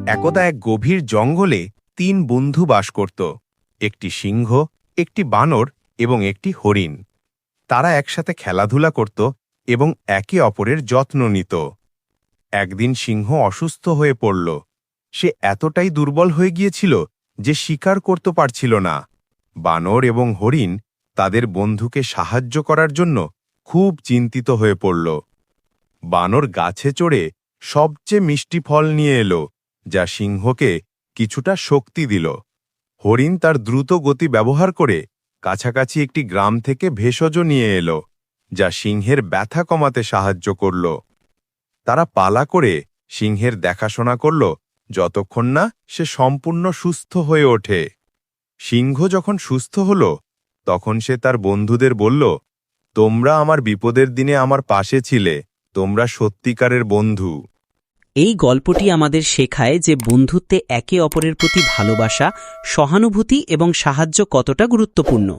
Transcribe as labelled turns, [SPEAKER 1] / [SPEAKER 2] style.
[SPEAKER 1] একদা এক গভীর জঙ্গলে ৩ বন্ধু বাস করত। একটি সিংহ, একটি বানর এবং একটি হরিণ। তারা একসাথে খেলাধুলা করত এবং একে অপরের যত্ন নিত। একদিন সিংহ অসুস্থ হয়ে পড়ল। সে এতটাই দুর্বল হয়ে গিয়েছিল যে শিকার করতে পারছিল না। বানর এবং হরিণ তাদের বন্ধুকে সাহায্য করার জন্য খুব চিন্তিত হয়ে পড়ল। বানর গাছে চড়ে সবচেয়ে মিষ্টি ফল নিয়ে এলো, যা সিংহকে কিছুটা শক্তি দিল। হরিণ তার দ্রুত গতি ব্যবহার করে কাছাকাছি একটি গ্রাম থেকে ভেষজ নিয়ে এলো, যা সিংহের ব্যথা কমাতে সাহায্য করল। তারা পালা করে সিংহের দেখাশোনা করল যতক্ষণ না সে সম্পূর্ণ সুস্থ হয়ে ওঠে। সিংহ যখন সুস্থ হল, তখন সে তার বন্ধুদের বলল, তোমরা আমার বিপদের দিনে আমার পাশে ছিলে, তোমরা সত্যিকারের বন্ধু।
[SPEAKER 2] এই গল্পটি আমাদের শেখায় যে বন্ধুত্বে একে অপরের প্রতি ভালোবাসা, সহানুভূতি এবং সাহায্য কতটা গুরুত্বপূর্ণ।